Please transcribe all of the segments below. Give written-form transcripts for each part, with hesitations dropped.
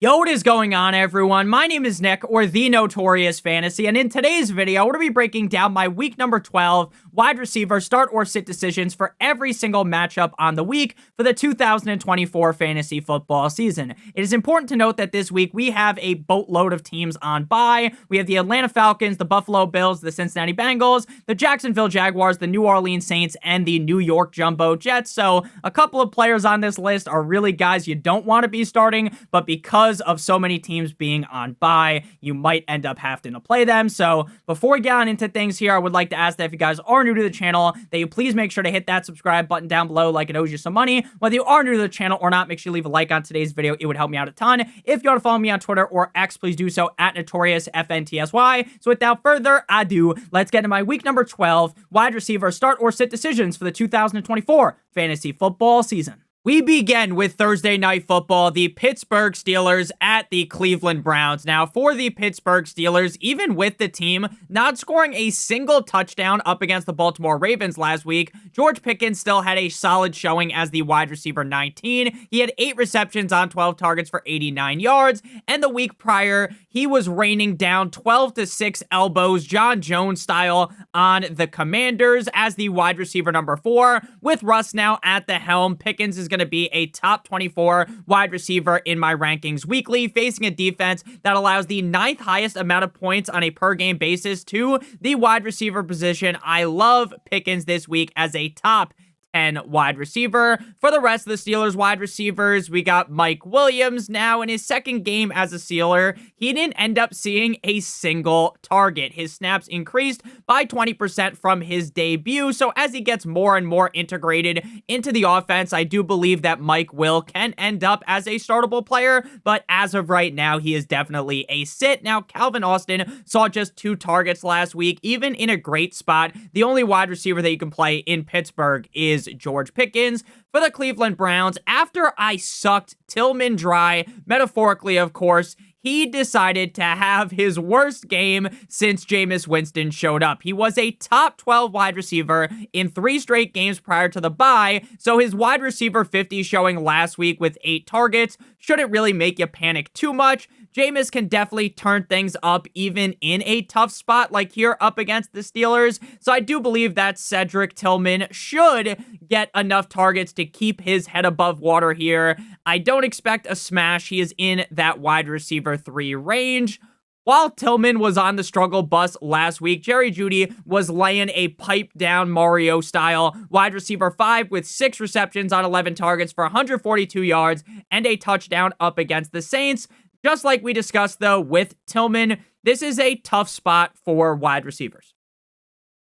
Yo, what is going on, everyone? My name is Nick, or the Notorious Fantasy, and in today's video, we're going to be breaking down my week number 12 wide receiver start or sit decisions for every single matchup on the week for the 2024 fantasy football season. It is important to note that this week we have a boatload of teams on bye. We have the Atlanta Falcons, the Buffalo Bills, the Cincinnati Bengals, the Jacksonville Jaguars, the New Orleans Saints, and the New York Jumbo Jets. So a couple of players on this list are really guys you don't want to be starting, but because of so many teams being on bye, you might end up having to play them. So before we get on into things here, I would like to ask that if you guys are new to the channel, that you please make sure to hit that subscribe button down below like it owes you some money. Whether you are new to the channel or not, make sure you leave a like on today's video. It would help me out a ton. If you want to follow me on Twitter or X, please do so at NotoriousFantasy. So without further ado, let's get into my week number 12 wide receiver start or sit decisions for the 2024 fantasy football season. We begin with Thursday Night Football, the Pittsburgh Steelers at the Cleveland Browns. Now, for the Pittsburgh Steelers, even with the team not scoring a single touchdown up against the Baltimore Ravens last week, George Pickens still had a solid showing as the wide receiver 19. He had 8 receptions on 12 targets for 89 yards, and the week prior, he was raining down 12-6 elbows, John Jones style, on the Commanders as the wide receiver number 4. With Russ now at the helm, Pickens is going to be a top 24 wide receiver in my rankings weekly, facing a defense that allows the 9th highest amount of points on a per game basis to the wide receiver position. I love Pickens this week as a top 10 wide receiver. For the rest of the Steelers wide receivers, we got Mike Williams now in his second game as a Steeler. He didn't end up seeing a single target. His snaps increased by 20% from his debut. So as he gets more and more integrated into the offense, I do believe that Mike Will can end up as a startable player. But as of right now, he is definitely a sit. Now, Calvin Austin saw just 2 targets last week, even in a great spot. The only wide receiver that you can play in Pittsburgh is George Pickens. For the Cleveland Browns, after I sucked Tillman dry, metaphorically of course, he decided to have his worst game since Jameis Winston showed up. He was a top 12 wide receiver in 3 straight games prior to the bye, so his wide receiver 50 showing last week with 8 targets shouldn't really make you panic too much. Jameis can definitely turn things up even in a tough spot like here up against the Steelers. So I do believe that Cedric Tillman should get enough targets to keep his head above water here. I don't expect a smash. He is in that wide receiver 3 range. While Tillman was on the struggle bus last week, Jerry Jeudy was laying a pipe down Mario style wide receiver 5 with 6 receptions on 11 targets for 142 yards and a touchdown up against the Saints. Just like we discussed, though, with Tillman, this is a tough spot for wide receivers.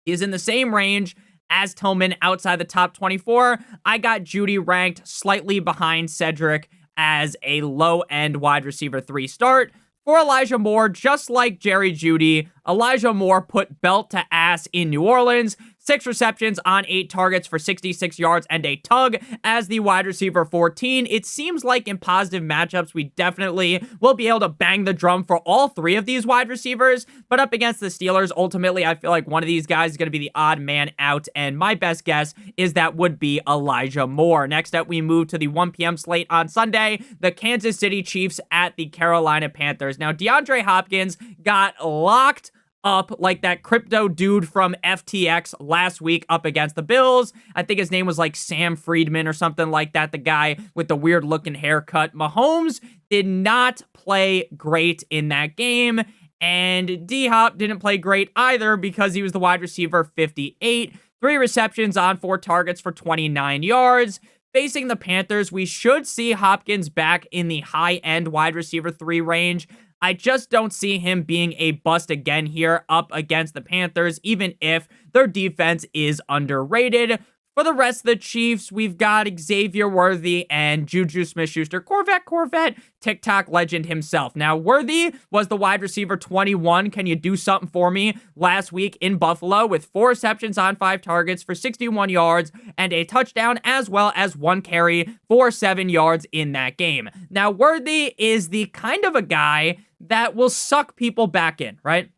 He is in the same range as Tillman outside the top 24. I got Jeudy ranked slightly behind Cedric as a low-end wide receiver 3 start. For Elijah Moore, just like Jerry Jeudy, Elijah Moore put belt to ass in New Orleans. 6 receptions on 8 targets for 66 yards and a tug as the wide receiver 14. It seems like in positive matchups, we definitely will be able to bang the drum for all 3 of these wide receivers. But up against the Steelers, ultimately, I feel like one of these guys is going to be the odd man out. And my best guess is that would be Elijah Moore. Next up, we move to the 1 p.m. slate on Sunday. The Kansas City Chiefs at the Carolina Panthers. Now, DeAndre Hopkins got locked up like that crypto dude from FTX last week up against the Bills. I think his name was like Sam Friedman or something like that, the guy with the weird looking haircut. Mahomes did not play great in that game, and D-Hop didn't play great either because he was the wide receiver 58. 3 receptions on 4 targets for 29 yards. Facing the Panthers, we should see Hopkins back in the high-end wide receiver 3 range. I just don't see him being a bust again here up against the Panthers, even if their defense is underrated. For the rest of the Chiefs, we've got Xavier Worthy and Juju Smith-Schuster. Corvette, TikTok legend himself. Now, Worthy was the wide receiver 21. Can you do something for me? Last week in Buffalo with 4 receptions on 5 targets for 61 yards and a touchdown, as well as 1 carry for 7 yards in that game. Now, Worthy is the kind of a guy that will suck people back in, right?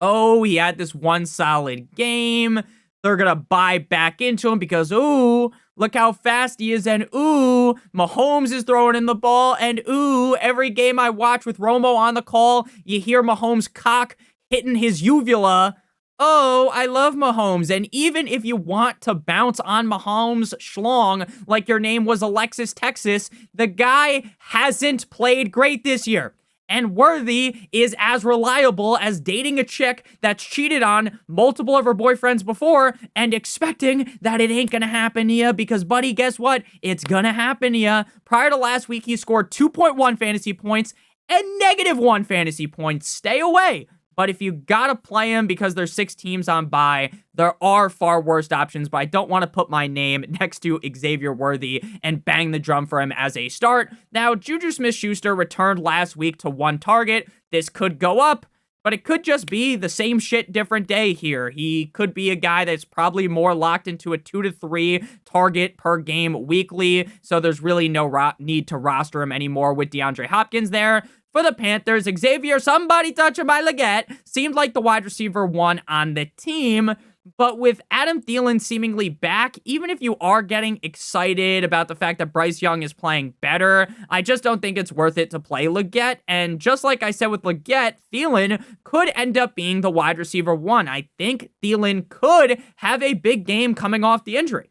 Oh, he had this one solid game, they're going to buy back into him because, ooh, look how fast he is. And ooh, Mahomes is throwing in the ball. And ooh, every game I watch with Romo on the call, you hear Mahomes' cock hitting his uvula. Oh, I love Mahomes. And even if you want to bounce on Mahomes' schlong like your name was Alexis Texas, the guy hasn't played great this year. And Worthy is as reliable as dating a chick that's cheated on multiple of her boyfriends before and expecting that it ain't gonna happen to you because, buddy, guess what? It's gonna happen to you. Prior to last week, he scored 2.1 fantasy points and -1 fantasy points. Stay away. But if you gotta play him because there's 6 teams on bye, there are far worse options, but I don't want to put my name next to Xavier Worthy and bang the drum for him as a start. Now, Juju Smith-Schuster returned last week to 1 target. This could go up, but it could just be the same shit, different day here. He could be a guy that's probably more locked into a 2 to 3 target per game weekly, so there's really no need to roster him anymore with DeAndre Hopkins there. For the Panthers, Xavier, somebody touching my Leggett, seemed like the wide receiver 1 on the team. But with Adam Thielen seemingly back, even if you are getting excited about the fact that Bryce Young is playing better, I just don't think it's worth it to play Leggett. And just like I said with Leggett, Thielen could end up being the wide receiver 1. I think Thielen could have a big game coming off the injury.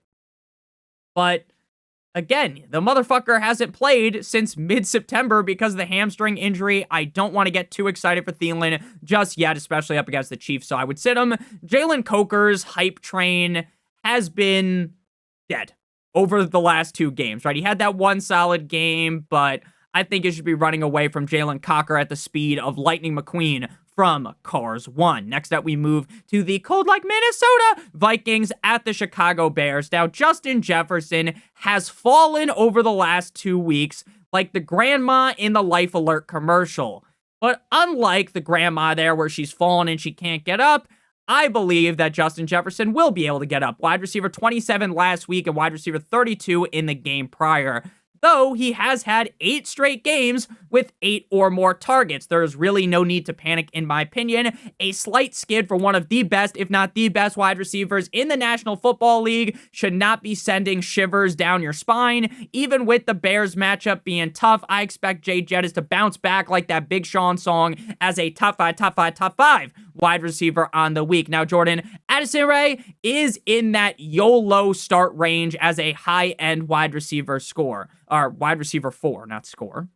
But again, the motherfucker hasn't played since mid-September because of the hamstring injury. I don't want to get too excited for Thielen just yet, especially up against the Chiefs, so I would sit him. Jalen Coker's hype train has been dead over the last 2 games, right? He had that 1 solid game, but I think you should be running away from Jalen Coker at the speed of Lightning McQueen from Cars 1. Next up, we move to the cold like Minnesota Vikings at the Chicago Bears. Now, Justin Jefferson has fallen over the last 2 weeks like the grandma in the Life Alert commercial. But unlike the grandma there where she's fallen and she can't get up, I believe that Justin Jefferson will be able to get up. Wide receiver 27 last week and wide receiver 32 in the game prior. Though he has had 8 straight games with 8 or more targets. There's really no need to panic, in my opinion. A slight skid for one of the best, if not the best, wide receivers in the National Football League should not be sending shivers down your spine. Even with the Bears matchup being tough, I expect Jay Jettis to bounce back like that Big Sean song as a top 5 wide receiver on the week. Now, Jordan Addison Ray is in that YOLO start range as a high-end wide receiver score. Or wide receiver 4, not score.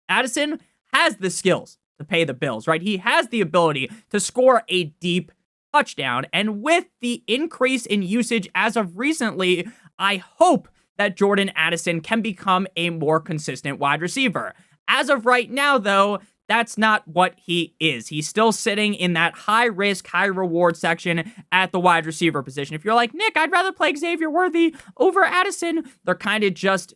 Addison has the skills to pay the bills, right? He has the ability to score a deep touchdown. And with the increase in usage as of recently, I hope that Jordan Addison can become a more consistent wide receiver. As of right now, though, that's not what he is. He's still sitting in that high-risk, high-reward section at the wide receiver position. If you're like, Nick, I'd rather play Xavier Worthy over Addison, they're kind of just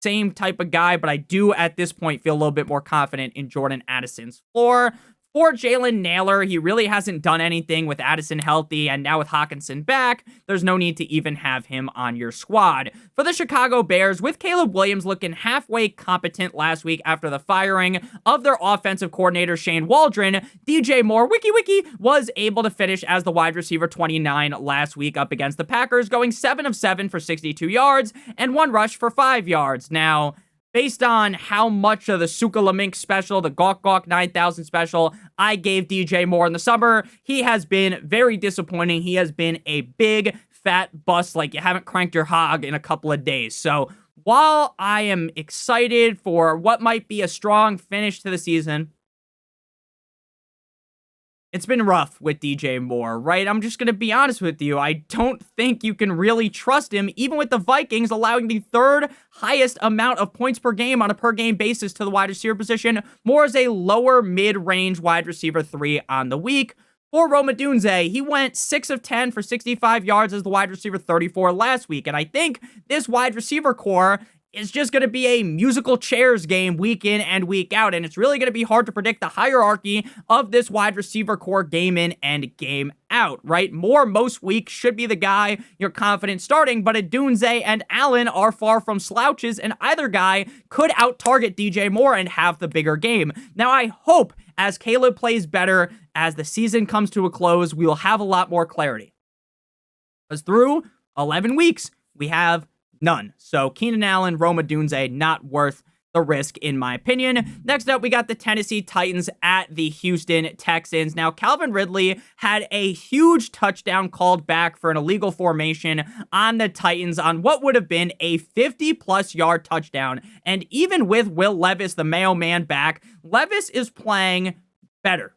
same type of guy, but I do at this point feel a little bit more confident in Jordan Addison's floor. For Jalen Nailor, he really hasn't done anything with Addison healthy, and now with Hawkinson back, there's no need to even have him on your squad. For the Chicago Bears, with Caleb Williams looking halfway competent last week after the firing of their offensive coordinator Shane Waldron, DJ Moore, wiki, was able to finish as the wide receiver 29 last week up against the Packers, going 7 of 7 for 62 yards and 1 rush for 5 yards. Now, based on how much of the Suka Lamink special, the Gawk Gawk 9000 special, I gave DJ Moore in the summer, he has been very disappointing. He has been a big, fat bust like you haven't cranked your hog in a couple of days. So while I am excited for what might be a strong finish to the season, it's been rough with DJ Moore, right? I'm just going to be honest with you. I don't think you can really trust him, even with the Vikings allowing the 3rd highest amount of points per game on a per-game basis to the wide receiver position. Moore is a lower mid-range wide receiver 3 on the week. For Rome Odunze, he went 6 of 10 for 65 yards as the wide receiver 34 last week. And I think this wide receiver core is just going to be a musical chairs game week in and week out, and it's really going to be hard to predict the hierarchy of this wide receiver core game in and game out, right? Moore most weeks should be the guy you're confident starting, but Odunze and Allen are far from slouches, and either guy could out-target DJ Moore and have the bigger game. Now, I hope as Caleb plays better, as the season comes to a close, we will have a lot more clarity. Because through 11 weeks, we have none. So Keenan Allen, Rome Odunze, not worth the risk, in my opinion. Next up, we got the Tennessee Titans at the Houston Texans. Now, Calvin Ridley had a huge touchdown called back for an illegal formation on the Titans on what would have been a 50-plus yard touchdown. And even with Will Levis, the Mayo Man, back, Levis is playing better.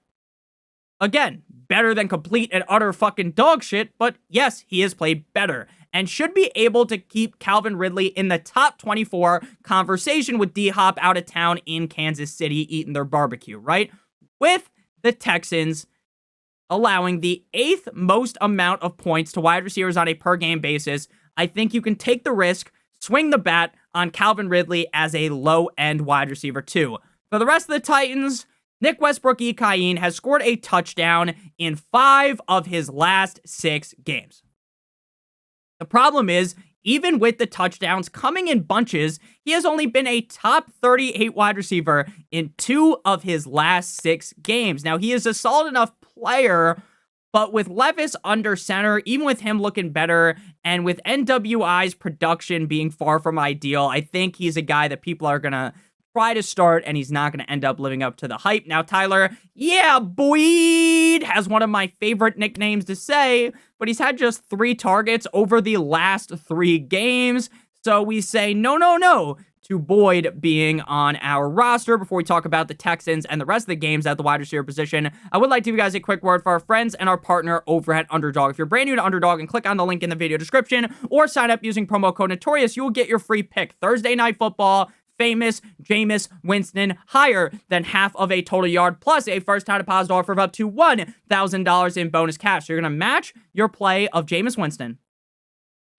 Again, better than complete and utter fucking dog shit, but yes, he has played better and should be able to keep Calvin Ridley in the top 24 conversation with D-Hop out of town in Kansas City eating their barbecue, right? With the Texans allowing the 8th most amount of points to wide receivers on a per-game basis, I think you can take the risk, swing the bat on Calvin Ridley as a low-end wide receiver too. For the rest of the Titans, Nick Westbrook-Ikine has scored a touchdown in 5 of his last 6 games. The problem is, even with the touchdowns coming in bunches, he has only been a top 38 wide receiver in 2 of his last 6 games. Now, he is a solid enough player, but with Levis under center, even with him looking better, and with NWI's production being far from ideal, I think he's a guy that people are going to try to start, and he's not going to end up living up to the hype. Now, Tyler, yeah, Boyd has one of my favorite nicknames to say, but he's had just 3 targets over the last 3 games. So we say no to Boyd being on our roster. Before we talk about the Texans and the rest of the games at the wide receiver position, I would like to give you guys a quick word for our friends and our partner over at Underdog. If you're brand new to Underdog and click on the link in the video description or sign up using promo code Notorious, you will get your free pick. Thursday Night Football, famous Jameis Winston higher than half of a total yard plus a first-time deposit offer of up to $1,000 in bonus cash. So you're going to match your play of Jameis Winston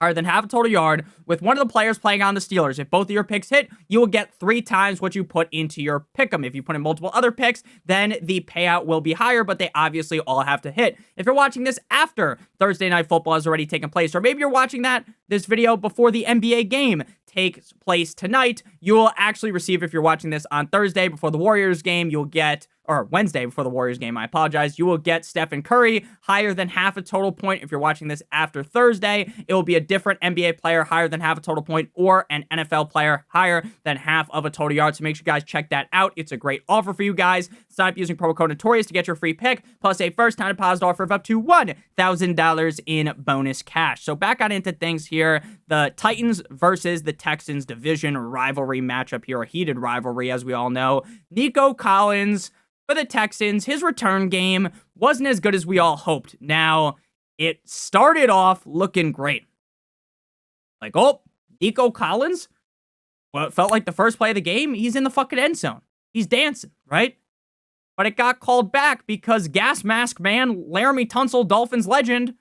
higher than half a total yard with one of the players playing on the Steelers. If both of your picks hit, you will get 3 times what you put into your pick'em. If you put in multiple other picks, then the payout will be higher, but they obviously all have to hit. If you're watching this after Thursday Night Football has already taken place, or maybe you're watching this video before the NBA game takes place tonight, you will actually receive, if you're watching this on Thursday before the Warriors game, you'll get, or Wednesday before the Warriors game, I apologize, you will get Stephen Curry higher than half a total point. If you're watching this after Thursday, it will be a different NBA player higher than half a total point or an NFL player higher than half of a total yard. So make sure you guys check that out. It's a great offer for you guys. Sign up using promo code Notorious to get your free pick plus a first-time deposit offer of up to $1,000 in bonus cash. So back on into things here. The Titans versus the Texans division rivalry matchup here, a heated rivalry, as we all know. Nico Collins for the Texans, his return game wasn't as good as we all hoped. Now, it started off looking great. Like, oh, Nico Collins? Well, it felt like the first play of the game, he's in the fucking end zone. He's dancing, right? But it got called back because gas mask man, Laramie Tunsil, Dolphins legend,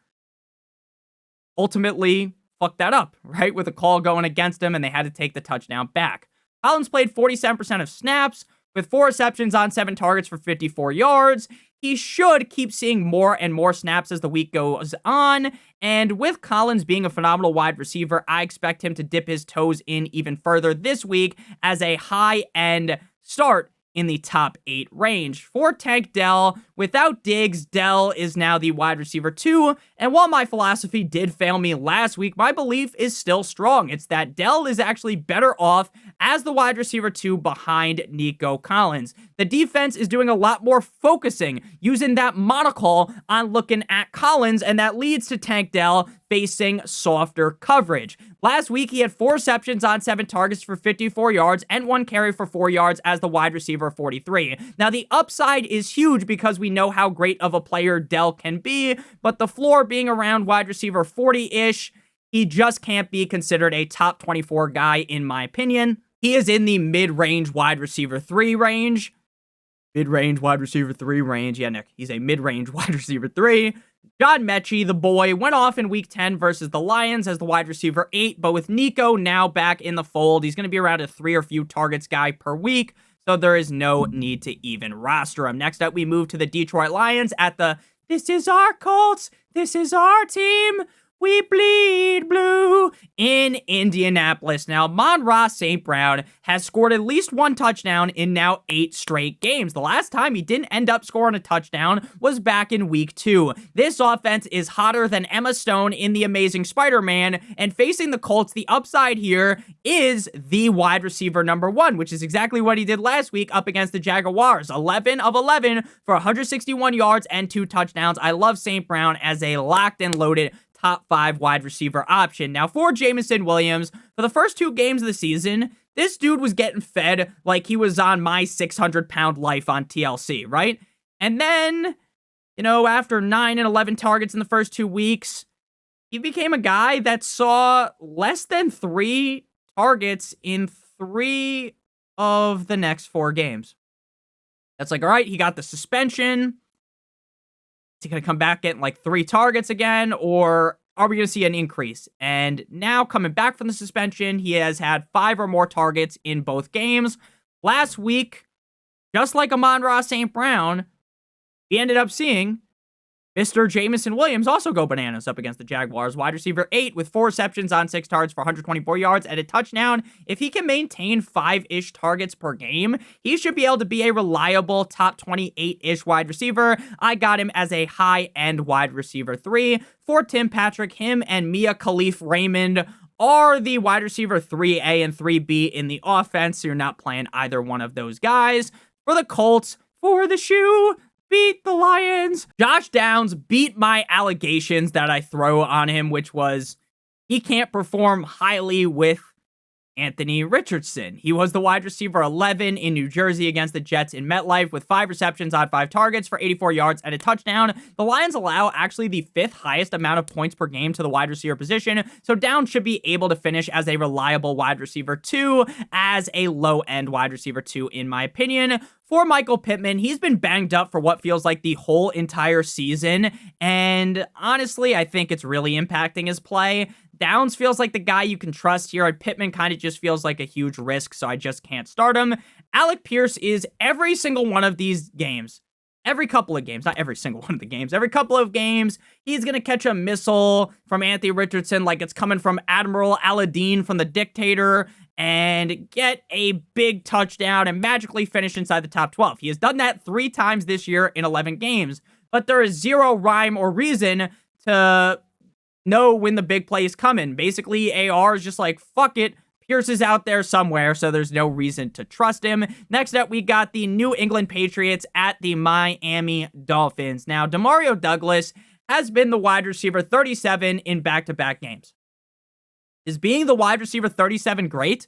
ultimately fucked that up, right? With a call going against him, and they had to take the touchdown back. Collins played 47% of snaps, with 4 receptions on 7 targets for 54 yards. He should keep seeing more and more snaps as the week goes on. And with Collins being a phenomenal wide receiver, I expect him to dip his toes in even further this week as a high-end start in the top 8 range. For Tank Dell, without Diggs, Dell is now the wide receiver 2, and while my philosophy did fail me last week, my belief is still strong. It's that Dell is actually better off as the wide receiver 2 behind Nico Collins. The defense is doing a lot more focusing, using that monocle on looking at Collins, and that leads to Tank Dell facing softer coverage. Last week, he had 4 receptions on 7 targets for 54 yards and 1 carry for 4 yards as the wide receiver 43. Now, the upside is huge because we know how great of a player Dell can be, but the floor being around wide receiver 40-ish, he just can't be considered a top 24 guy, in my opinion. He is in the mid-range wide receiver 3 range. Mid-range wide receiver 3 range. Yeah, Nick, he's a mid-range wide receiver 3. John Mechie, the boy, went off in week 10 versus the Lions as the wide receiver 8, but with Nico now back in the fold, he's going to be around a 3 or few targets guy per week, so there is no need to even roster him. Next up, we move to the Detroit Lions at the "This is our Colts, this is our team" We bleed blue in Indianapolis. Now, Amon-Ra St. Brown has scored at least one touchdown in now 8 straight games. The last time he didn't end up scoring a touchdown was back in week 2. This offense is hotter than Emma Stone in The Amazing Spider-Man, and facing the Colts, the upside here is the wide receiver number 1, which is exactly what he did last week up against the Jaguars. 11 of 11 for 161 yards and 2 touchdowns. I love St. Brown as a locked and loaded top 5 wide receiver option. Now, for Jameson Williams, for the first 2 games of the season, this dude was getting fed like he was on my 600-pound life on TLC, right? And then, after 9 and 11 targets in the first 2 weeks, he became a guy that saw less than 3 targets in 3 of the next 4 games. That's like, all right, he got the suspension. Is he going to come back getting like 3 targets again, or are we going to see an increase? And now coming back from the suspension, he has had 5 or more targets in both games. Last week, just like Amon-Ra St. Brown, we ended up seeing Mr. Jameson Williams also go bananas up against the Jaguars. Wide receiver 8 with 4 receptions on 6 targets for 124 yards and a touchdown. If he can maintain 5-ish targets per game, he should be able to be a reliable top 28-ish wide receiver. I got him as a high-end wide receiver 3. For Tim Patrick, him and Mia Khalif Raymond are the wide receiver 3A and 3B in the offense, so you're not playing either one of those guys. For the Colts, for the shoe, beat the Lions. Josh Downs beat my allegations that I throw on him, which was he can't perform highly with Anthony Richardson. He was the wide receiver 11 in New Jersey against the Jets in MetLife with 5 receptions on 5 targets for 84 yards and a touchdown. The Lions allow actually the 5th highest amount of points per game to the wide receiver position, so Downs should be able to finish as a reliable wide receiver 2, as a low-end wide receiver 2 in my opinion. For Michael Pittman, he's been banged up for what feels like the whole entire season, and honestly, I think it's really impacting his play. Downs feels like the guy you can trust here, and Pittman kind of just feels like a huge risk, so I just can't start him. Alec Pierce is every single one of these games. Every couple of games, not every single one of the games, every couple of games, he's going to catch a missile from Anthony Richardson like it's coming from Admiral Aladdin from The Dictator, and get a big touchdown and magically finish inside the top 12. He has done that 3 times this year in 11 games, but there is zero rhyme or reason to know when the big play is coming. Basically, AR is just like, fuck it, Pierce is out there somewhere, so there's no reason to trust him. Next up, we got the New England Patriots at the Miami Dolphins. Now, Demario Douglas has been the wide receiver 37 in back-to-back games. Is being the wide receiver 37 great?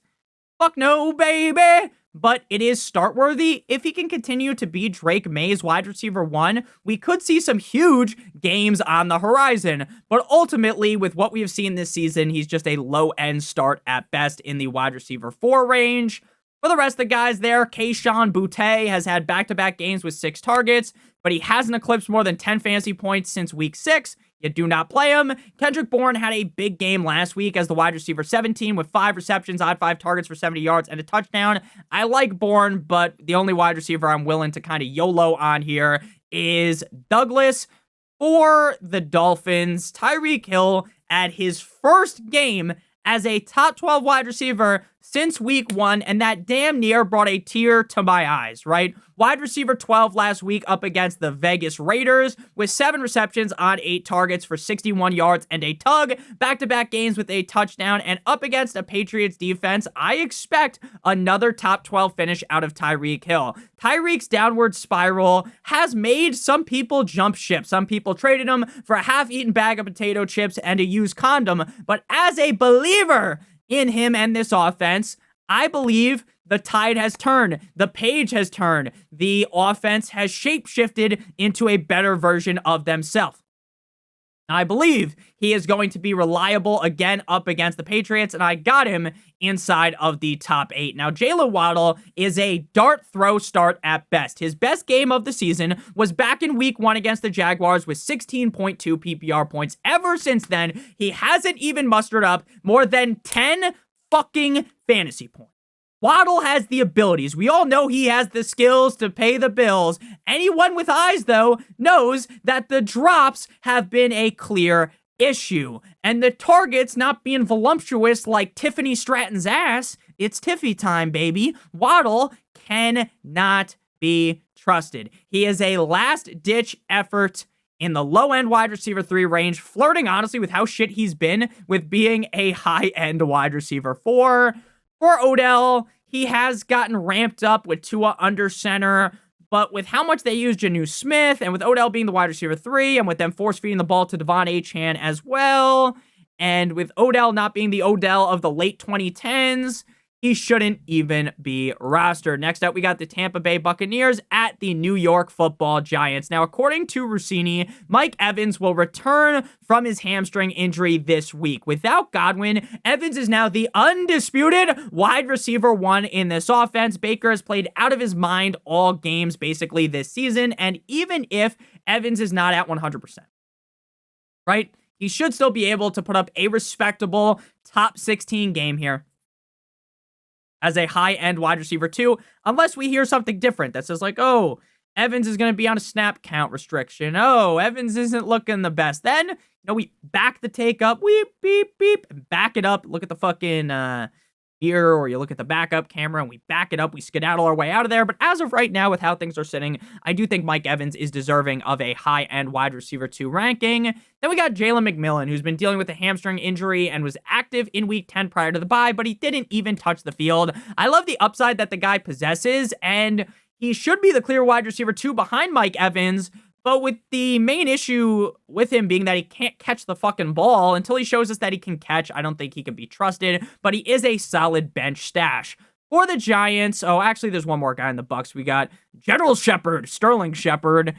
Fuck no, baby! But it is start-worthy. If he can continue to be Drake May's wide receiver 1, we could see some huge games on the horizon. But ultimately, with what we have seen this season, he's just a low-end start at best in the wide receiver 4 range. For the rest of the guys there, Kayshon Boutte has had back-to-back games with 6 targets, but he hasn't eclipsed more than 10 fantasy points since week 6. You do not play him. Kendrick Bourne had a big game last week as the wide receiver 17 with 5 receptions on 5 targets for 70 yards and a touchdown. I like Bourne, but the only wide receiver I'm willing to kind of YOLO on here is Douglas. For the Dolphins, Tyreek Hill at his first game as a top 12 wide receiver since week 1, and that damn near brought a tear to my eyes, right? Wide receiver 12 last week up against the Vegas Raiders with 7 receptions on 8 targets for 61 yards and a tug. Back-to-back games with a touchdown, and up against a Patriots defense, I expect another top 12 finish out of Tyreek Hill. Tyreek's downward spiral has made some people jump ship. Some people traded him for a half-eaten bag of potato chips and a used condom, but as a believer in him and this offense, I believe the tide has turned. The page has turned. The offense has shape-shifted into a better version of themselves. I believe he is going to be reliable again up against the Patriots, and I got him inside of the top 8. Now, Jaylen Waddle is a dart throw start at best. His best game of the season was back in week 1 against the Jaguars with 16.2 PPR points. Ever since then, he hasn't even mustered up more than 10 fucking fantasy points. Waddle has the abilities. We all know he has the skills to pay the bills. Anyone with eyes, though, knows that the drops have been a clear issue. And the target's not being voluptuous like Tiffany Stratton's ass. It's Tiffy time, baby. Waddle cannot be trusted. He is a last-ditch effort in the low-end wide receiver 3 range, flirting, honestly, with how shit he's been with being a high-end wide receiver 4. For Odell, he has gotten ramped up with Tua under center, but with how much they use Jonnu Smith, and with Odell being the wide receiver 3, and with them force-feeding the ball to Devon Achane as well, and with Odell not being the Odell of the late 2010s, he shouldn't even be rostered. Next up, we got the Tampa Bay Buccaneers at the New York Football Giants. Now, according to Rossini, Mike Evans will return from his hamstring injury this week. Without Godwin, Evans is now the undisputed wide receiver 1 in this offense. Baker has played out of his mind all games basically this season, and even if Evans is not at 100%, right, he should still be able to put up a respectable top 16 game here as a high-end wide receiver 2, unless we hear something different that says like, oh, Evans is going to be on a snap count restriction. Oh, Evans isn't looking the best. Then, we back the take up, weep, beep, beep, and back it up. Look at the fucking mirror, or you look at the backup camera, and we back it up. We skedaddle our way out of there. But as of right now, with how things are sitting, I do think Mike Evans is deserving of a high-end wide receiver 2 ranking. Then we got Jalen McMillan, who's been dealing with a hamstring injury and was active in week 10 prior to the bye, but he didn't even touch the field. I love the upside that the guy possesses, and he should be the clear wide receiver 2 behind Mike Evans, but with the main issue with him being that he can't catch the fucking ball, until he shows us that he can catch, I don't think he can be trusted, but he is a solid bench stash. For the Giants, oh, actually, there's one more guy in the Bucs. We got General Shepard, Sterling Shepard.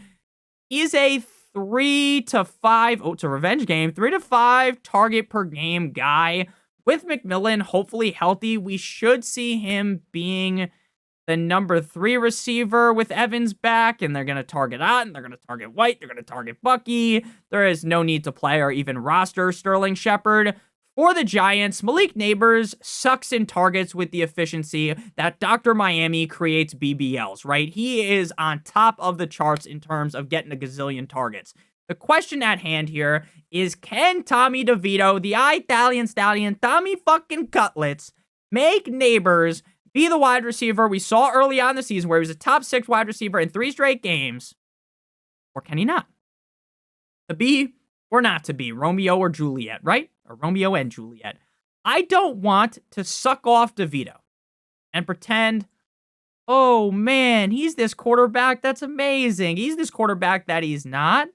He's a 3 to 5, oh, it's a revenge game, 3 to 5 target per game guy. With McMillan hopefully healthy, we should see him being the number 3 receiver with Evans back, and they're going to target Ott, and they're going to target White, they're going to target Bucky. There is no need to play or even roster Sterling Shepard. For the Giants, Malik Neighbors sucks in targets with the efficiency that Dr. Miami creates BBLs, right? He is on top of the charts in terms of getting a gazillion targets. The question at hand here is, can Tommy DeVito, the Italian stallion, Tommy fucking Cutlets, make Neighbors be the wide receiver we saw early on in the season where he was a top 6 wide receiver in 3 straight games? Or can he not? To be or not to be, Romeo or Juliet, right? Or Romeo and Juliet. I don't want to suck off DeVito and pretend, oh man, he's this quarterback that's amazing. He's this quarterback that he's not.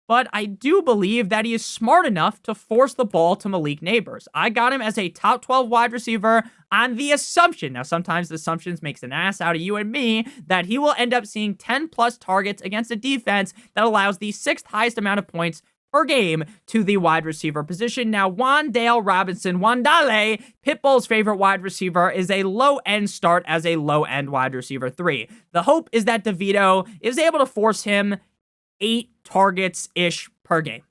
But I do believe that he is smart enough to force the ball to Malik Neighbors. I got him as a top 12 wide receiver on the assumption, now sometimes the assumptions makes an ass out of you and me, that he will end up seeing 10 plus targets against a defense that allows the 6th highest amount of points per game to the wide receiver position. Now, Wan'Dale Robinson, Wandale, Pitbull's favorite wide receiver, is a low-end start as a low-end wide receiver 3. The hope is that DeVito is able to force him 8 targets-ish per game,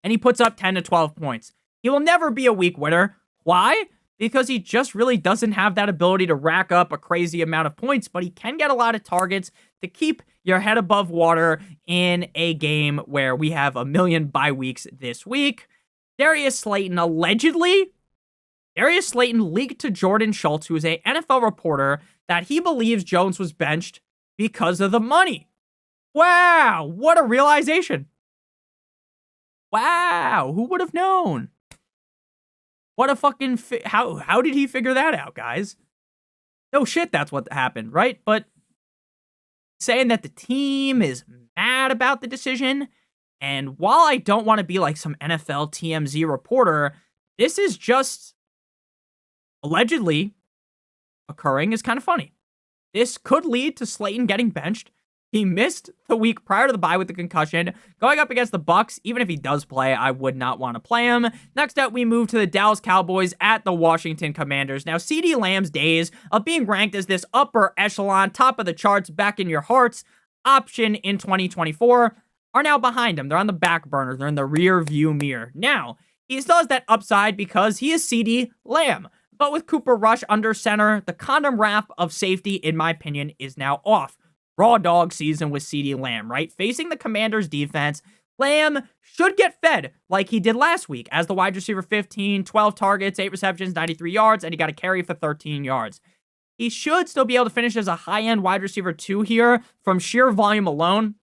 and he puts up 10 to 12 points. He will never be a week winner. Why? Because he just really doesn't have that ability to rack up a crazy amount of points, but he can get a lot of targets to keep your head above water in a game where we have a million bye weeks this week. Darius Slayton leaked to Jordan Schultz, who is a NFL reporter, that he believes Jones was benched because of the money. Wow, what a realization. Wow, who would have known? What a fucking, how did he figure that out, guys? No shit, that's what happened, right? But saying that the team is mad about the decision, and while I don't want to be like some NFL TMZ reporter, this is just allegedly occurring, is kind of funny. This could lead to Slayton getting benched. He missed the week prior to the bye with the concussion. Going up against the Bucs, even if he does play, I would not want to play him. Next up, we move to the Dallas Cowboys at the Washington Commanders. Now, CeeDee Lamb's days of being ranked as this upper echelon, top of the charts, back in your hearts option in 2024 are now behind him. They're on the back burner. They're in the rear view mirror. Now, he still has that upside because he is CeeDee Lamb. But with Cooper Rush under center, the condom wrap of safety, in my opinion, is now off. Raw dog season with CeeDee Lamb, right? Facing the Commanders defense, Lamb should get fed like he did last week as the wide receiver 15, 12 targets, 8 receptions, 93 yards, and he got a carry for 13 yards. He should still be able to finish as a high-end wide receiver 2 here from sheer volume alone.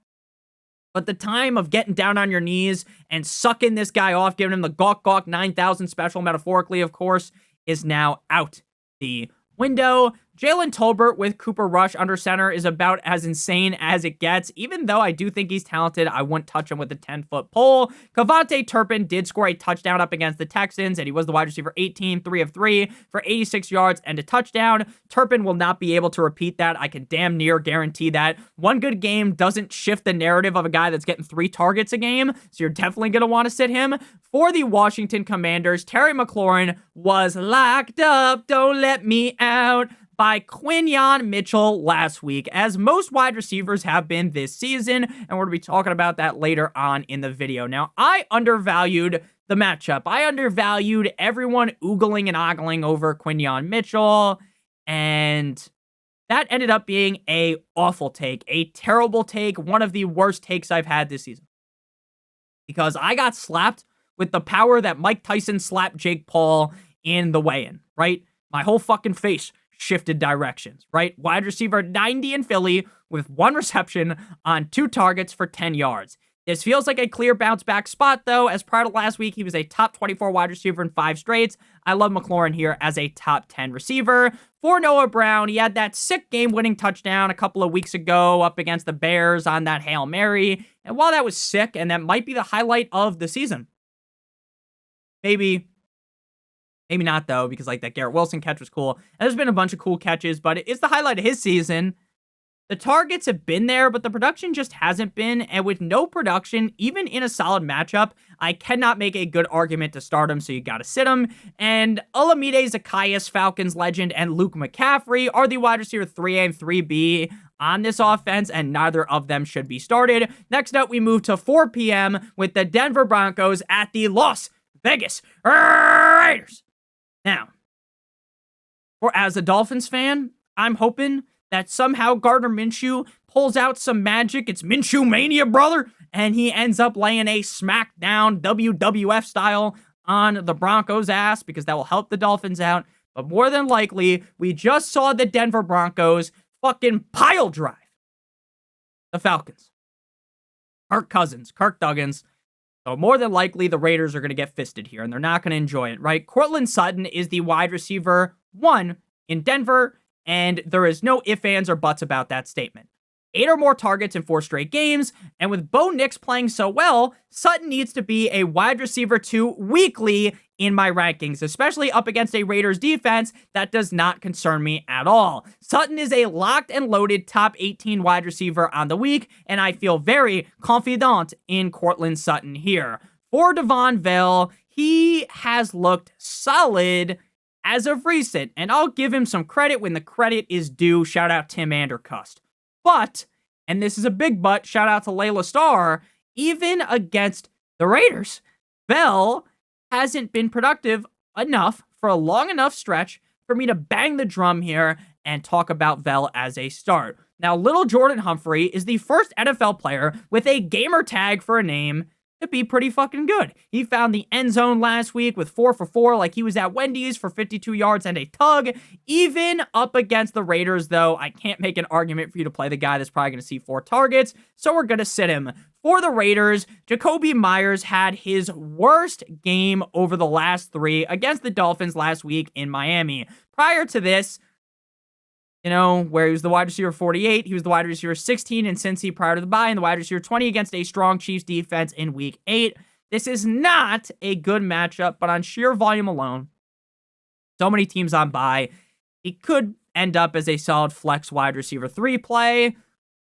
But the time of getting down on your knees and sucking this guy off, giving him the gawk 9,000 special, metaphorically, of course, is now out the window. Jalen Tolbert with Cooper Rush under center is about as insane as it gets. Even though I do think he's talented, I wouldn't touch him with a 10-foot pole. Kavontae Turpin did score a touchdown up against the Texans, and he was the wide receiver 18, 3 of 3 for 86 yards and a touchdown. Turpin will not be able to repeat that. I can damn near guarantee that. One good game doesn't shift the narrative of a guy that's getting 3 targets a game, so you're definitely going to want to sit him. For the Washington Commanders, Terry McLaurin was locked up, don't let me out, by Quinyon Mitchell last week, as most wide receivers have been this season, and we're going to be talking about that later on in the video. Now, I undervalued the matchup. I undervalued everyone oogling and ogling over Quinyon Mitchell, and that ended up being a awful take, a terrible take, one of the worst takes I've had this season. Because I got slapped with the power that Mike Tyson slapped Jake Paul in the weigh-in, right? My whole fucking face shifted directions, right? Wide receiver 90 in Philly with 1 reception on 2 targets for 10 yards. This feels like a clear bounce back spot, though, as prior to last week, he was a top 24 wide receiver in 5 straights. I love McLaurin here as a top 10 receiver. For Noah Brown, he had that sick game-winning touchdown a couple of weeks ago up against the Bears on that Hail Mary. And while that was sick, and that might be the highlight of the season, maybe not, though, because like that Garrett Wilson catch was cool. And there's been a bunch of cool catches, but it's the highlight of his season. The targets have been there, but the production just hasn't been. And with no production, even in a solid matchup, I cannot make a good argument to start him, so you got to sit him. And Olamide Zaccheaus, Falcons legend, and Luke McCaffrey are the wide receiver 3A and 3B on this offense, and neither of them should be started. Next up, we move to 4 p.m. with the Denver Broncos at the Las Vegas Raiders. Now, as a Dolphins fan, I'm hoping that somehow Gardner Minshew pulls out some magic. It's Minshew Mania, brother. And he ends up laying a smackdown WWF style on the Broncos' ass, because that will help the Dolphins out. But more than likely, we just saw the Denver Broncos fucking pile drive the Falcons. Kirk Duggins. So more than likely, the Raiders are going to get fisted here, and they're not going to enjoy it, right? Courtland Sutton is the wide receiver 1 in Denver, and there is no ifs, ands, or buts about that statement. 8 or more targets in 4 straight games, and with Bo Nix playing so well, Sutton needs to be a wide receiver 2 weekly in my rankings, especially up against a Raiders defense that does not concern me at all. Sutton is a locked and loaded top 18 wide receiver on the week, and I feel very confident in Courtland Sutton here. For Devon Vale, he has looked solid as of recent, and I'll give him some credit when the credit is due. Shout out Tim Andercust. But, and this is a big but, shout out to Layla Starr, even against the Raiders, Bell hasn't been productive enough for a long enough stretch for me to bang the drum here and talk about Bell as a start. Now, little Jordan Humphrey is the first NFL player with a gamer tag for a name to be pretty fucking good. He found the end zone last week with 4 for 4, like he was at Wendy's for 52 yards and a tug. Even up against the Raiders, though, I can't make an argument for you to play the guy that's probably going to see 4 targets, so we're going to sit him. For the Raiders, Jacoby Myers had his worst game over the last 3 against the Dolphins last week in Miami. Prior to this, where he was the wide receiver 48, he was the wide receiver 16 in Cincy prior to the bye, and the wide receiver 20 against a strong Chiefs defense in week 8. This is not a good matchup, but on sheer volume alone, so many teams on bye, he could end up as a solid flex wide receiver 3 play.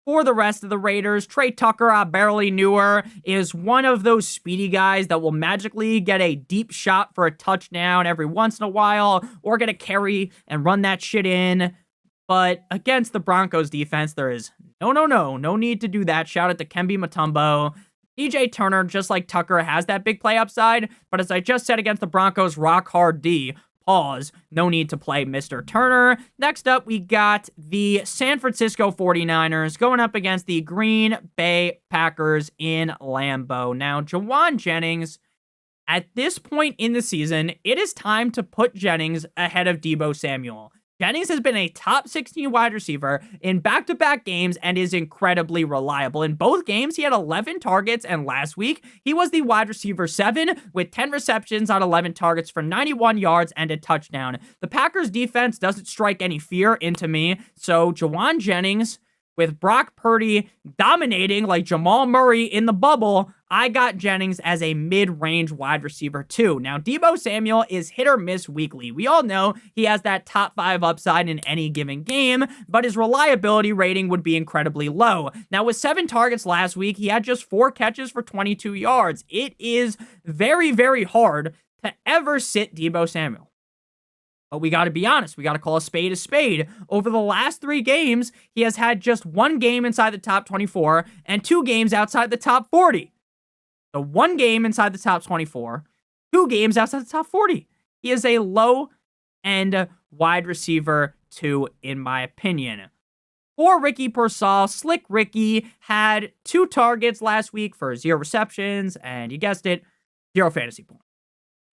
For the rest of the Raiders, Trey Tucker, I barely knew her, is one of those speedy guys that will magically get a deep shot for a touchdown every once in a while, or get a carry and run that shit in. But against the Broncos defense, there is no need to do that. Shout out to Kembe Mutombo. DJ Turner, just like Tucker, has that big play upside. But as I just said against the Broncos, rock hard D, pause. No need to play Mr. Turner. Next up, we got the San Francisco 49ers going up against the Green Bay Packers in Lambeau. Now, Jauan Jennings, at this point in the season, it is time to put Jennings ahead of Deebo Samuel. Jennings has been a top 16 wide receiver in back-to-back games and is incredibly reliable. In both games, he had 11 targets, and last week, he was the wide receiver 7 with 10 receptions on 11 targets for 91 yards and a touchdown. The Packers defense doesn't strike any fear into me, so Jauan Jennings, with Brock Purdy dominating like Jamal Murray in the bubble, I got Jennings as a mid-range wide receiver 2. Now, Deebo Samuel is hit or miss weekly. We all know he has that top 5 upside in any given game, but his reliability rating would be incredibly low. Now, with 7 targets last week, he had just 4 catches for 22 yards. It is very, very hard to ever sit Deebo Samuel. But we got to be honest. We got to call a spade a spade. Over the last 3 games, he has had just 1 game inside the top 24 and 2 games outside the top 40. So 1 game inside the top 24, 2 games outside the top 40. He is a low-end wide receiver 2, in my opinion. For Ricky Pearsall, Slick Ricky had 2 targets last week for 0 receptions, and you guessed it, 0 fantasy points.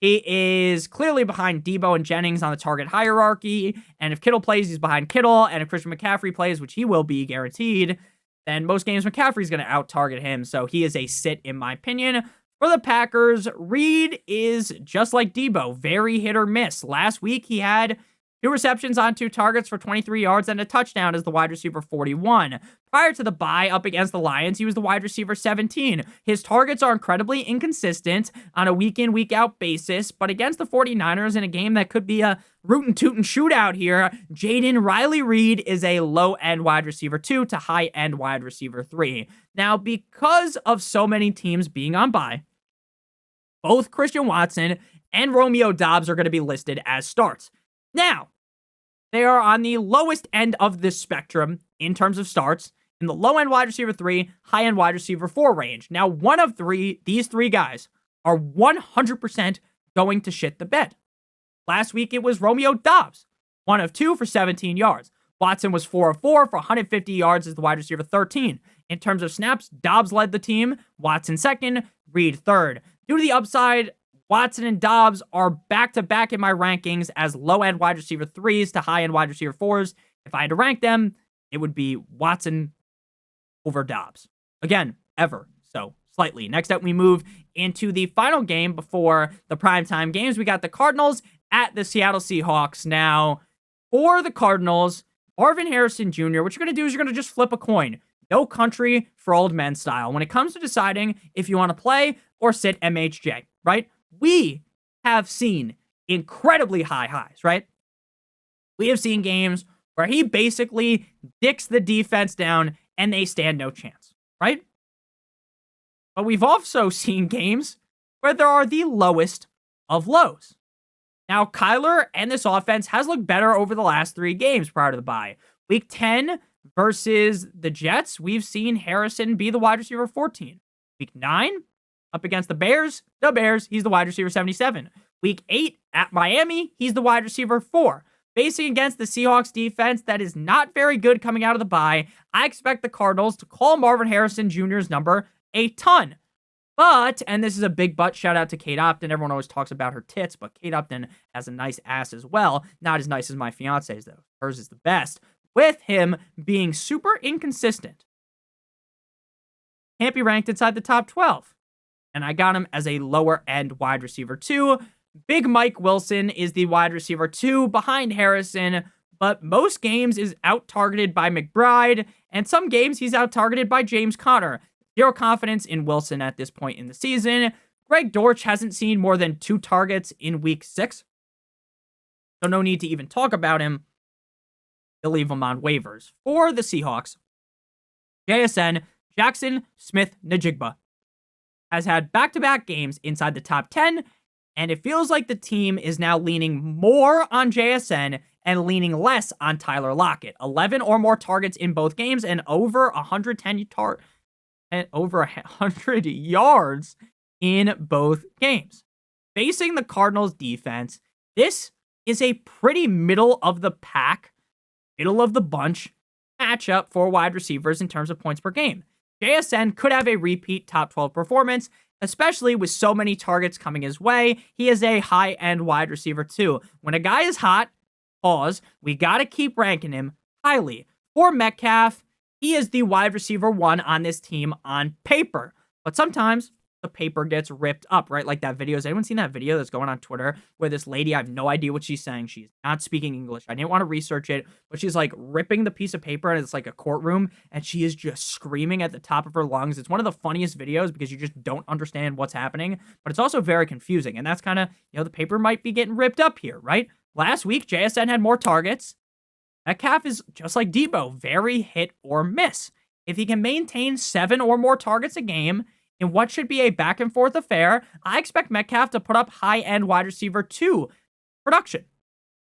He is clearly behind Deebo and Jennings on the target hierarchy, and if Kittle plays, he's behind Kittle, and if Christian McCaffrey plays, which he will be guaranteed, then most games McCaffrey's going to out-target him, so he is a sit in my opinion. For the Packers, Reed is just like Deebo, very hit or miss. Last week, he had 2 receptions on 2 targets for 23 yards and a touchdown as the wide receiver 41. Prior to the bye up against the Lions, he was the wide receiver 17. His targets are incredibly inconsistent on a week-in, week-out basis, but against the 49ers in a game that could be a rootin' shootout here, Jaden Riley Reed is a low-end wide receiver 2 to high-end wide receiver 3. Now, because of so many teams being on bye, both Christian Watson and Romeo Doubs are going to be listed as starts. Now, they are on the lowest end of this spectrum in terms of starts, in the low-end wide receiver 3, high-end wide receiver 4 range. Now, one of these 3 guys are 100% going to shit the bed. Last week, it was Romeo Doubs, 1 of 2 for 17 yards. Watson was 4 of 4 for 150 yards as the wide receiver 13. In terms of snaps, Doubs led the team, Watson second, Reed third. Due to the upside, Watson and Doubs are back-to-back in my rankings as low-end wide receiver 3s to high-end wide receiver 4s. If I had to rank them, it would be Watson over Doubs. Again, ever. So, slightly. Next up, we move into the final game before the primetime games. We got the Cardinals at the Seattle Seahawks. Now, for the Cardinals, Marvin Harrison Jr., what you're going to do is you're going to just flip a coin. No country for old men style. When it comes to deciding if you want to play or sit MHJ, right? We have seen incredibly high highs, right? We have seen games where he basically dicks the defense down and they stand no chance, right? But we've also seen games where there are the lowest of lows. Now, Kyler and this offense has looked better over the last 3 games prior to the bye. Week 10 versus the Jets, we've seen Harrison be the wide receiver 14. Week 9, up against the Bears, he's the wide receiver 77. Week 8 at Miami, he's the wide receiver 4. Facing against the Seahawks defense that is not very good coming out of the bye, I expect the Cardinals to call Marvin Harrison Jr.'s number a ton. But, and this is a big but, shout out to Kate Upton. Everyone always talks about her tits, but Kate Upton has a nice ass as well. Not as nice as my fiance's, though. Hers is the best. With him being super inconsistent, can't be ranked inside the top 12. And I got him as a lower-end wide receiver 2. Big Mike Wilson is the wide receiver 2 behind Harrison, but most games is out-targeted by McBride, and some games he's out-targeted by James Conner. Zero confidence in Wilson at this point in the season. Greg Dortch hasn't seen more than 2 targets in week 6, so no need to even talk about him. They'll leave him on waivers. For the Seahawks, JSN, Jackson Smith-Njigba, has had back-to-back games inside the top 10, and it feels like the team is now leaning more on JSN and leaning less on Tyler Lockett. 11 or more targets in both games and over 100 yards in both games. Facing the Cardinals defense, this is a pretty middle of the pack, middle of the bunch matchup for wide receivers in terms of points per game. JSN could have a repeat top 12 performance, especially with so many targets coming his way. He is a high-end wide receiver too. When a guy is hot, we got to keep ranking him highly. For Metcalf, he is the wide receiver 1 on this team on paper. But sometimes the paper gets ripped up, right? Like that video. Has anyone seen that video that's going on Twitter where this lady, I have no idea what she's saying. She's not speaking English. I didn't want to research it, but she's like ripping the piece of paper and it's like a courtroom and she is just screaming at the top of her lungs. It's one of the funniest videos because you just don't understand what's happening, but it's also very confusing. And that's kind of, the paper might be getting ripped up here, right? Last week, JSN had more targets. Metcalf is just like Debo, very hit or miss. If he can maintain 7 or more targets a game in what should be a back and forth affair, I expect Metcalf to put up high-end wide receiver 2 production,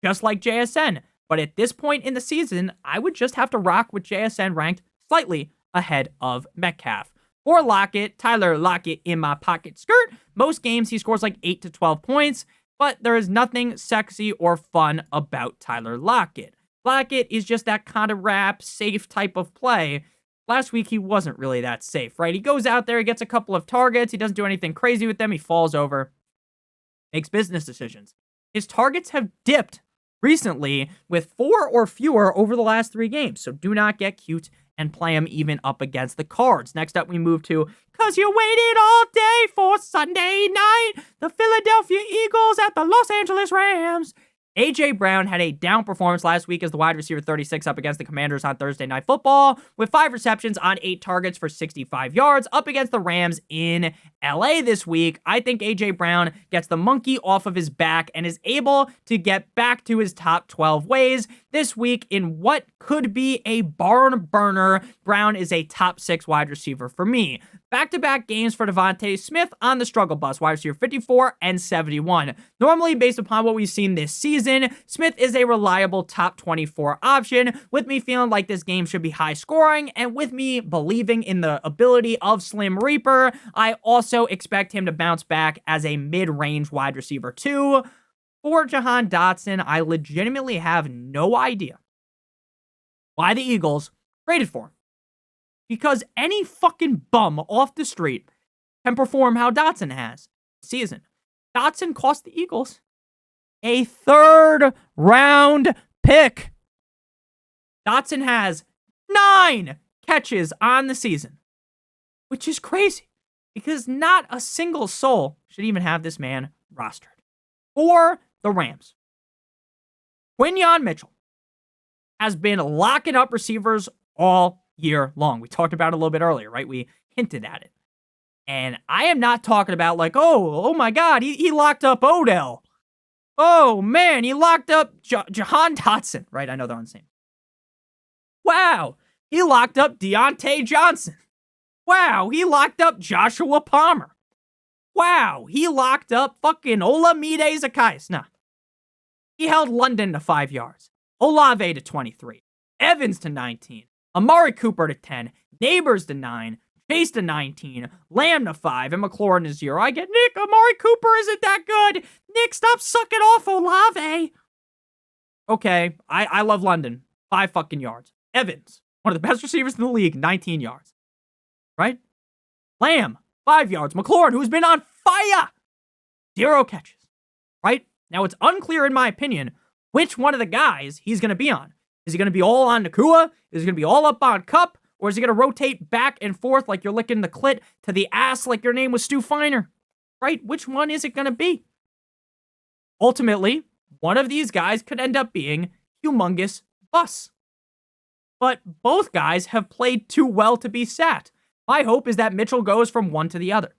just like JSN. But at this point in the season, I would just have to rock with JSN ranked slightly ahead of Metcalf. For Lockett, Tyler Lockett in my pocket skirt. Most games he scores like 8 to 12 points, but there is nothing sexy or fun about Tyler Lockett. Lockett is just that kind of wrap, safe type of play. Last week, he wasn't really that safe, right? He goes out there, he gets a couple of targets, he doesn't do anything crazy with them, he falls over, makes business decisions. His targets have dipped recently with 4 or fewer over the last 3 games, so do not get cute and play him even up against the Cards. Next up, we move to, "'Cause you waited all day for Sunday night, the Philadelphia Eagles at the Los Angeles Rams." A.J. Brown had a down performance last week as the wide receiver 36 up against the Commanders on Thursday Night Football, with 5 receptions on 8 targets for 65 yards up against the Rams in LA this week. I think A.J. Brown gets the monkey off of his back and is able to get back to his top 12 ways this week in what could be a barn burner. Brown is a top 6 wide receiver for me. Back-to-back games for Devontae Smith on the struggle bus, wide receiver 54 and 71. Normally, based upon what we've seen this season, Smith is a reliable top 24 option, with me feeling like this game should be high scoring, and with me believing in the ability of Slim Reaper, I also expect him to bounce back as a mid-range wide receiver 2. For Jahan Dotson, I legitimately have no idea why the Eagles traded for him. Because any fucking bum off the street can perform how Dotson has this season. Dotson cost the Eagles a 3rd round pick. Dotson has 9 catches on the season, which is crazy because not a single soul should even have this man rostered. For the Rams, Quinyon Mitchell has been locking up receivers all year long. We talked about it a little bit earlier, right? We hinted at it. And I am not talking about like, oh my God, he locked up Odell. Oh man, he locked up Jahan Dotson, right? I know they're on the same. Wow, he locked up Deontay Johnson. Wow, he locked up Joshua Palmer. Wow, he locked up fucking Olamide Zacchaeus. Nah. He held London to 5 yards. Olave to 23. Evans to 19. Amari Cooper to 10, Neighbors to 9, Chase to 19, Lamb to 5, and McLaurin to 0. I get, Nick, Amari Cooper isn't that good. Nick, stop sucking off Olave. Okay, I love London. 5 fucking yards. Evans, one of the best receivers in the league, 19 yards. Right? Lamb, 5 yards. McLaurin, who's been on fire, 0 catches. Right? Now, it's unclear, in my opinion, which one of the guys he's going to be on. Is he going to be all on Nakua? Is he going to be all up on Cup? Or is he going to rotate back and forth like you're licking the clit to the ass like your name was Stu Feiner? Right? Which one is it going to be? Ultimately, one of these guys could end up being humongous bust. But both guys have played too well to be sat. My hope is that Mitchell goes from one to the other.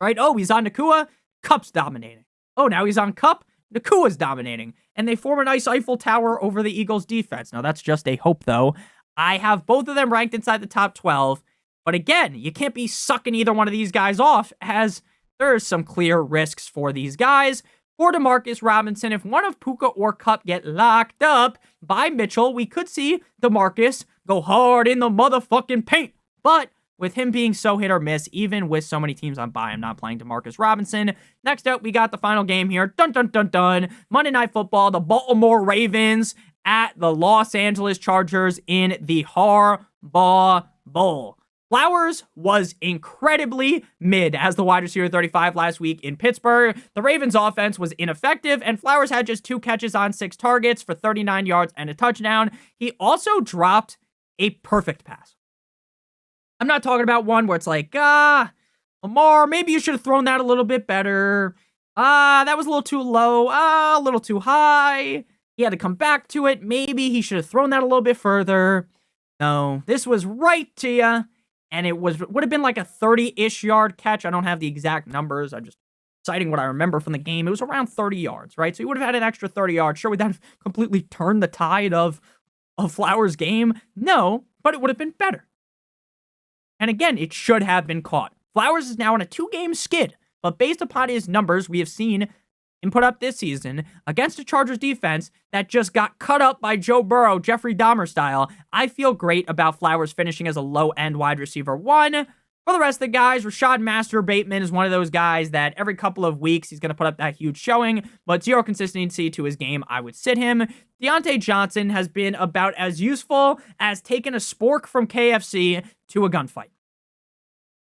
Right? Oh, he's on Nakua. Cup's dominating. Oh, now he's on Cup. Nakua's dominating, and they form a nice Eiffel Tower over the Eagles' defense. Now, that's just a hope, though. I have both of them ranked inside the top 12, but again, you can't be sucking either one of these guys off, as there's some clear risks for these guys. For Demarcus Robinson, if one of Puka or Cup get locked up by Mitchell, we could see Demarcus go hard in the motherfucking paint. But with him being so hit or miss, even with so many teams on bye. I'm not playing Demarcus Robinson. Next up, we got the final game here. Dun, dun, dun, dun. Monday Night Football, the Baltimore Ravens at the Los Angeles Chargers in the Harbaugh Bowl. Flowers was incredibly mid as the wide receiver 35 last week in Pittsburgh. The Ravens offense was ineffective, and Flowers had just 2 catches on 6 targets for 39 yards and a touchdown. He also dropped a perfect pass. I'm not talking about one where it's like, Lamar, maybe you should have thrown that a little bit better. That was a little too low. A little too high. He had to come back to it. Maybe he should have thrown that a little bit further. No, this was right to you. And it would have been like a 30-ish yard catch. I don't have the exact numbers. I'm just citing what I remember from the game. It was around 30 yards, right? So he would have had an extra 30 yards. Sure, would that have completely turned the tide of Flowers' game? No, but it would have been better. And again, it should have been caught. Flowers is now on a 2-game skid, but based upon his numbers we have seen him put up this season against the Chargers defense that just got cut up by Joe Burrow, Jeffrey Dahmer style, I feel great about Flowers finishing as a low-end wide receiver 1. For the rest of the guys, Rashad Master Bateman is one of those guys that every couple of weeks he's going to put up that huge showing, but zero consistency to his game. I would sit him. Deontay Johnson has been about as useful as taking a spork from KFC to a gunfight.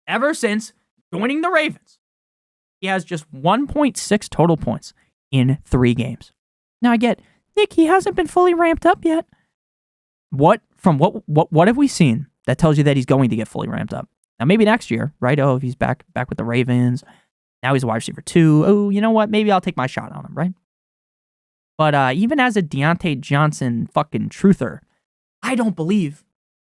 Ever since joining the Ravens, he has just 1.6 total points in 3 games. Now I get, Nick, he hasn't been fully ramped up yet. What have we seen that tells you that he's going to get fully ramped up? Now maybe next year, right? Oh, if he's back with the Ravens. Now he's a wide receiver 2. Oh, you know what? Maybe I'll take my shot on him, right? But even as a Deontay Johnson fucking truther, I don't believe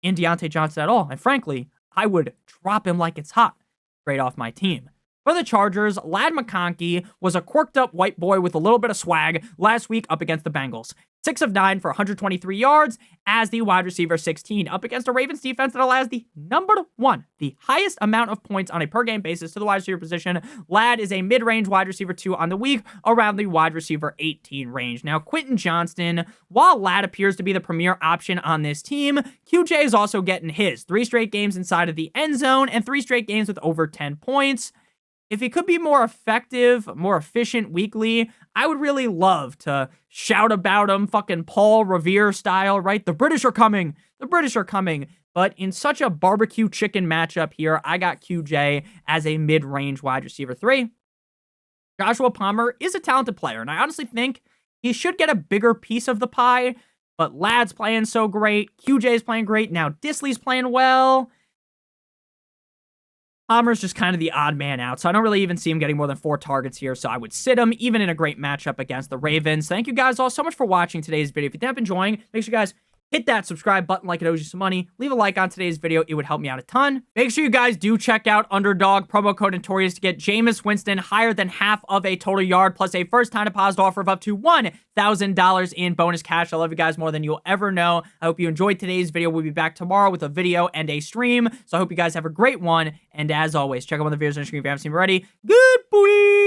in Deontay Johnson at all. And frankly, I would drop him like it's hot straight off my team. For the Chargers, Ladd McConkey was a quirked up white boy with a little bit of swag last week up against the Bengals. 6 of 9 for 123 yards as the wide receiver 16 up against a Ravens defense that allows the the highest amount of points on a per game basis to the wide receiver position. Ladd is a mid-range wide receiver 2 on the week around the wide receiver 18 range. Now, Quentin Johnston, while Ladd appears to be the premier option on this team, QJ is also getting his 3 straight games inside of the end zone and 3 straight games with over 10 points. If he could be more effective, more efficient weekly, I would really love to shout about him, fucking Paul Revere style, right? The British are coming. The British are coming. But in such a barbecue chicken matchup here, I got QJ as a mid-range wide receiver 3. Joshua Palmer is a talented player, and I honestly think he should get a bigger piece of the pie, but Ladd's playing so great. QJ's playing great. Now Disley's playing well. Palmer's just kind of the odd man out, so I don't really even see him getting more than 4 targets here, so I would sit him, even in a great matchup against the Ravens. Thank you guys all so much for watching today's video. If you have been enjoying, make sure you guys hit that subscribe button like it owes you some money. Leave a like on today's video. It would help me out a ton. Make sure you guys do check out Underdog, promo code Notorious, to get Jameis Winston higher than half of a total yard, plus a first-time deposit offer of up to $1,000 in bonus cash. I love you guys more than you'll ever know. I hope you enjoyed today's video. We'll be back tomorrow with a video and a stream, so I hope you guys have a great one. And as always, check out one of the videos on the screen if you haven't seen already. Good boy!